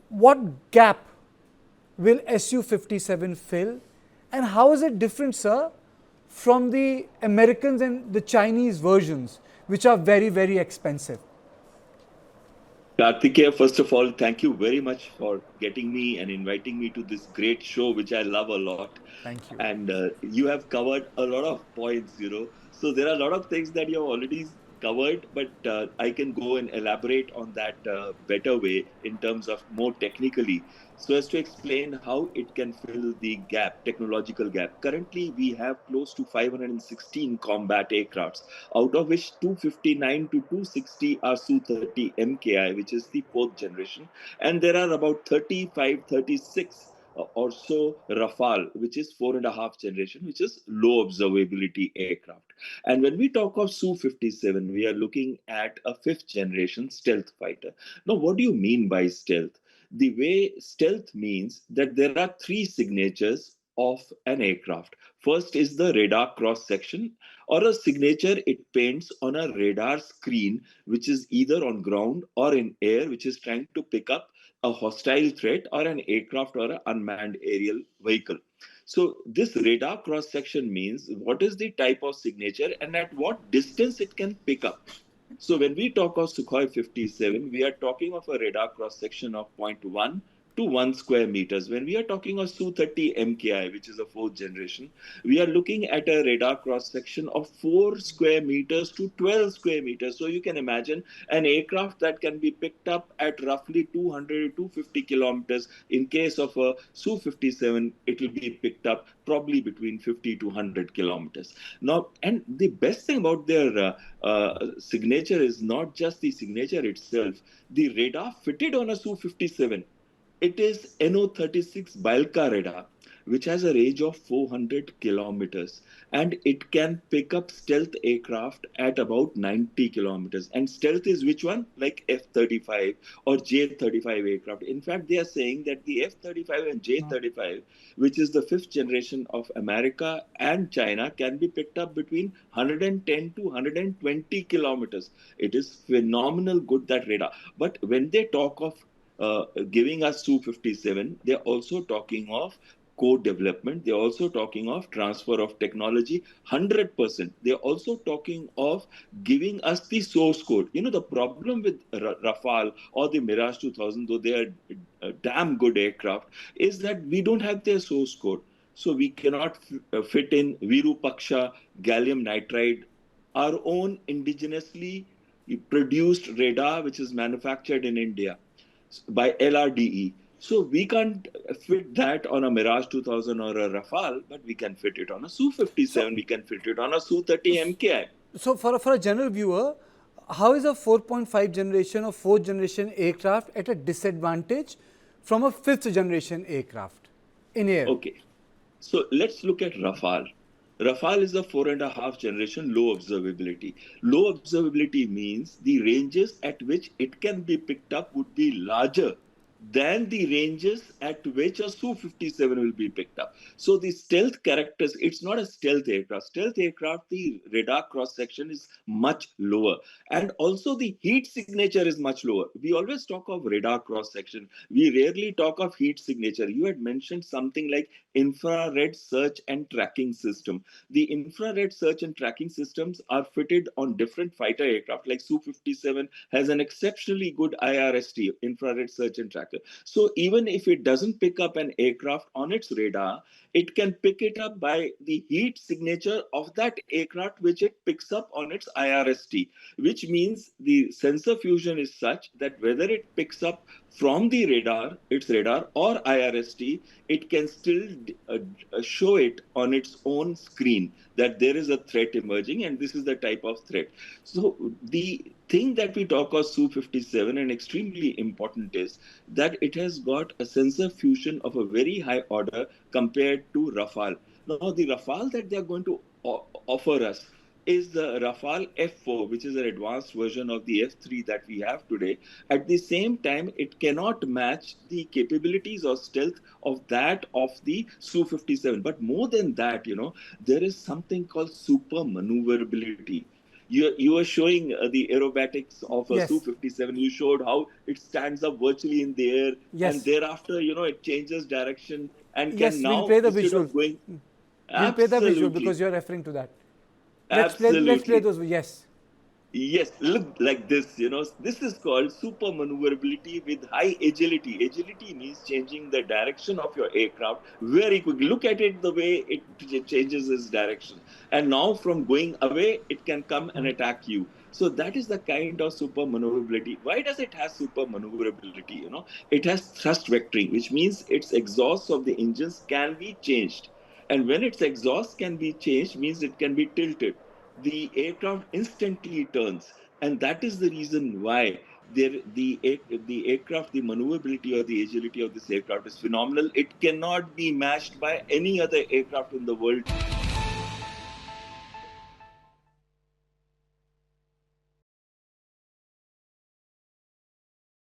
what gap will Su-57 fill, and how is it different, sir, from the Americans and the Chinese versions, which are very, very expensive? Kartikeya, first of all, thank you very much for getting me and inviting me to this great show, which I love a lot. Thank you. And you have covered a lot of points. So there are a lot of things that you have already covered, but I can go and elaborate on that better way in terms of more technically, so as to explain how it can fill the gap, technological gap. Currently, we have close to 516 combat aircrafts, out of which 259 to 260 are Su-30 MKI, which is the fourth generation, and there are about 35, 36 or so Rafale, which is 4.5 generation, which is low observability aircraft. And when we talk of Su-57, we are looking at a fifth generation stealth fighter. Now, what do you mean by stealth? The way stealth means that there are three signatures of an aircraft. First is the radar cross section, or a signature it paints on a radar screen, which is either on ground or in air, which is trying to pick up a hostile threat or an aircraft or an unmanned aerial vehicle. So this radar cross section means what is the type of signature and at what distance it can pick up. So when we talk of Sukhoi 57, we are talking of a radar cross section of zero point 0.1 to 1 square meters. When we are talking of Su-30 MKI, which is a fourth generation, we are looking at a radar cross section of 4 square meters to 12 square meters. So you can imagine an aircraft that can be picked up at roughly 200 to 250 kilometers. In case of a Su-57, it will be picked up probably between 50 to 100 kilometers. Now, and the best thing about their signature is not just the signature itself. The radar fitted on a Su-57, it is NO36 Balka radar, which has a range of 400 kilometers, and it can pick up stealth aircraft at about 90 kilometers. And stealth is which one? Like F-35 or J-35 aircraft. In fact, they are saying that the F-35 and J-35, which is the fifth generation of America and China, can be picked up between 110 to 120 kilometers. It is phenomenal good, that radar. But when they talk of giving us Su-57, they're also talking of co-development. They're also talking of transfer of technology, 100%. They're also talking of giving us the source code. The problem with Rafale or the Mirage 2000, though they are damn good aircraft, is that we don't have their source code. So we cannot fit in Virupaksha gallium nitride, our own indigenously produced radar, which is manufactured in India by LRDE. So we can't fit that on a Mirage 2000 or a Rafale, but we can fit it on a So, Su-57, we can fit it on a Su-30 MKI. so for a general viewer, how is a 4.5 generation or fourth generation aircraft at a disadvantage from a fifth generation aircraft in air? Okay, so let's look at Rafale. Rafale is a 4.5 generation low observability. Low observability means the ranges at which it can be picked up would be larger than the ranges at which a Su-57 will be picked up. So the stealth characters, it's not a stealth aircraft. Stealth aircraft, the radar cross section is much lower. And also the heat signature is much lower. We always talk of radar cross section. We rarely talk of heat signature. You had mentioned something like infrared search and tracking system. The infrared search and tracking systems are fitted on different fighter aircraft, like Su-57 has an exceptionally good IRST, infrared search and tracker. So even if it doesn't pick up an aircraft on its radar, it can pick it up by the heat signature of that aircraft which it picks up on its IRST, which means the sensor fusion is such that whether it picks up from the radar, its radar, or IRST, it can still show it on its own screen that there is a threat emerging and this is the type of threat. So the thing that we talk of Su-57 and extremely important is that it has got a sensor fusion of a very high order compared to Rafale. Now the Rafale that they are going to offer us is the Rafale F4, which is an advanced version of the F3 that we have today. At the same time, it cannot match the capabilities or stealth of that of the Su-57. But more than that, there is something called super maneuverability. You were showing the aerobatics of a Yes. Su-57. You showed how it stands up virtually in the air, and Yes. thereafter, it changes direction and can Yes, we'll now, play the instead visual. of going, We'll play the visual absolutely, because you're referring to that. Let's play absolutely. those. Yes. Yes, look like this. This is called super maneuverability with high agility. Agility means changing the direction of your aircraft very quickly. Look at it the way it changes its direction. And now from going away, it can come and attack you. So that is the kind of super maneuverability. Why does it have super maneuverability? It has thrust vectoring, which means its exhausts of the engines can be changed. And when its exhaust can be changed, means it can be tilted, the aircraft instantly turns, and that is the reason why the aircraft, the maneuverability or the agility of this aircraft is phenomenal. It cannot be matched by any other aircraft in the world.